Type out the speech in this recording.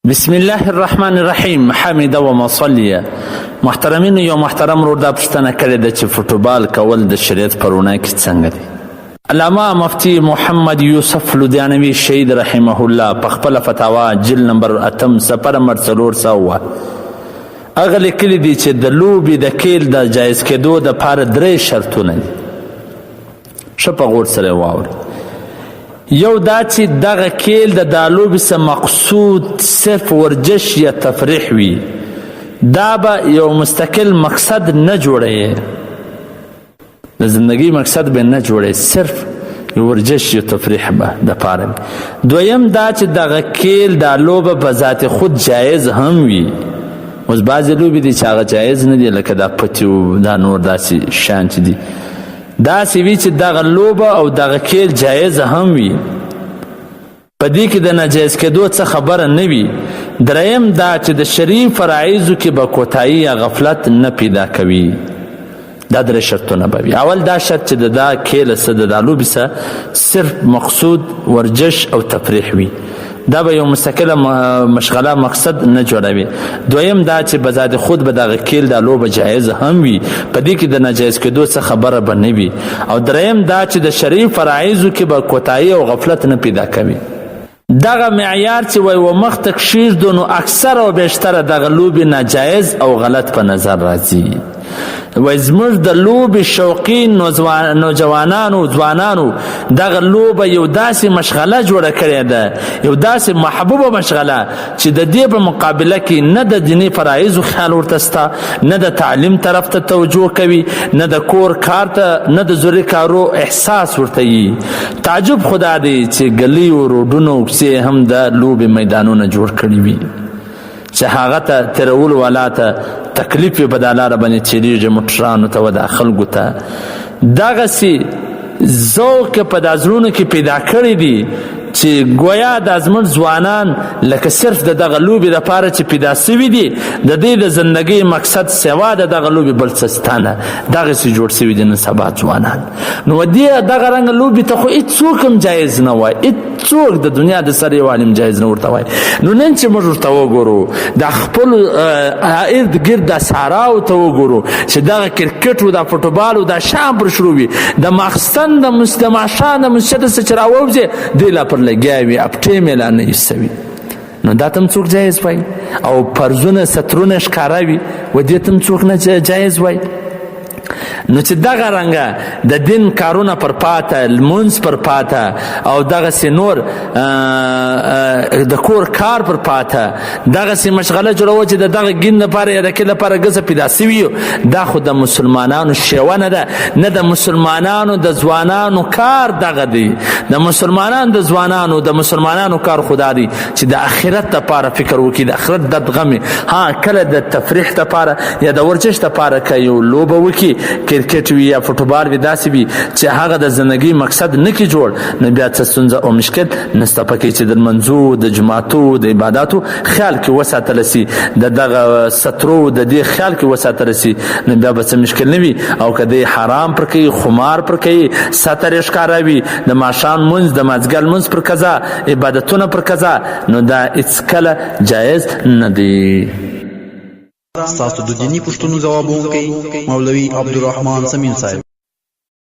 بسم الله الرحمن الرحیم. حمد و مصلیه. محترمین، یو محترم رو دا پوښتنه کړې ده چې فټبال کول د شریعت په رڼا کې څنګه دي. علامه مفتی محمد یوسف لودیانوي شهید رحمه الله په خپله فتاوا جلد نمبر 8 صفحه نمبر 400 هغه لیکلي دي چې د لوبې د کیل د جایز کېدو دپاره 3 شرطونه دي. ښه په غور سره واورئ. یو دا چې دغه کیل د دا لوبې څه مقصود صرف ورزش یا تفریح وي، دا به یو مستقل مقصد نه جوړوي، د زندگی مقصد به نه جوړوي، صرف ورزش یا تفریح به دپاره وي. دویم دا چې دغه کیل دا لوبه په ذات خود جایز هم وي. اوس بعضې لوبې دي چې هغه جایز نه دي، لکه دا پتي و دا نور داسې شیان چې دي، داسې وي چې دغه لوبه او دغه کیل جایز هم وي، په دې کې د ناجایز کېدو څه خبره نه وي. دریم دا چې د شرعي فرایضو کې به کوتاهي یا غفلت نه پیدا کوي. دا 3 شرطونه به وي. اول دا شرط چې د دا کیله څه د دا لوبې څه صرف مقصود ورزش او تفریح وي، دا به یو مستقله مشغله مقصد نه جوړوي. دویم دا چې به ذات خود به دغه کیل دا لوبه جایز هم وي، په دې کې د ناجایز کېدو څه خبره به نه وي. او دریم دا چې د شرعي فرایضو کې به کوتاهي او غفلت نه پیدا کوي. دغه معیار چې وای و مخ ته کښېږدو، نو اکثر او بیشتره دغه لوبې ناجایز او غلط په نظر راځي. وای زموږ د لوبې شوقین نوجوانانو ځوانانو دغه لوبه یو داسې مشغله جوړه کړې ده، یو داسې محبوبه مشغله چې د دې په مقابله کې نه د دیني فرایضو خیال ورته سته، نه د تعلیم طرف ته توجه کوي، نه د کور کار ته، نه د ضروري کارو احساس ورته وي. تعجب خدا دی چې ګلیو روډونو کوڅې هم د لوبې میدانونه جوړ کړي وي چې هغه ته تېرولو والا ته تکلیف یې په دا لاره باندې تېرېږي، موټرانو ته و دا خلکو ته. دغسې ذوق په دا زړونو کې پیدا کړی دي چې گویا دا زموږ ځوانان لکه صرف د دغه لوبې دپاره چې پیدا سوي دي، د دې د زندګۍ مقصد سوا د دغه لوبې بل څه سته نه، دغسې جوړ سوي دي نن سبا ځوانان. نو دغه رنګه لوبې ته خو هېڅوک هم جایز نه وایي، هېڅوک د دنیا د سر یو عالم جایز نه ورته وایي. نو نن چې موږ ورته وګورو، د خپلو ارد ګرد د صحراو ته وګورو چې دغه کرکټ و دا فټبال و دا شیان پر شروع وي، د ماخستن د ماښام د مسجد څخه چې راووځې دی لا پر لګیا وي، اپټې مې لا نه ایستوي. نو دا ته هم څوک جایز وایي؟ او پرزونه سطرونه ښکاره وي، و دې ته هم څوک نه جایز وایي. نو چې دغه رنګه د دین کارونه پر پاته، لمونځ پر پاته، او دغسې نور د کور کار پر پاته، دغسې مشغله جوړوه چې د دغه دین لپاره یا د کې لپاره ګزه پیدا سوي، دا خو د مسلمانانو شیوه نه ده، نه د مسلمانانو د ځوانانو کار دغه دی. د مسلمانانو د ځوانانو د مسلمانانو کار خدا دی چې د آخرت لپاره فکر وکړي، د آخرت درد غمي. ها کله د تفریح لپاره یا د ورزش لپاره که یو لوبه وکړي، کرکټ وي یا فټبال وي، داسې وي چې هغه د زندګۍ مقصد نه کړي جوړ، نو بیا څه ستونزه او مشکل نشته پکې چې د لمنځو، د جماعتو، د عباداتو خیال کې وساتلی سي، د دغه سطرو د دې خیال کې وساتلی سي، نو بیا به څه مشکل نه وي. او که دی حرام پر کوي، خمار پر کوي، سطر یې ښکاره وي، د ماښام لمونځ، د مازدیګر لمونځ پر قضا، عبادتونه پر قضا، نو دا هېڅکله جایز نه دی. ستاسو د دیني پوښتنو ځوابونکی مولوي عبدالرحمن سمین صاحب.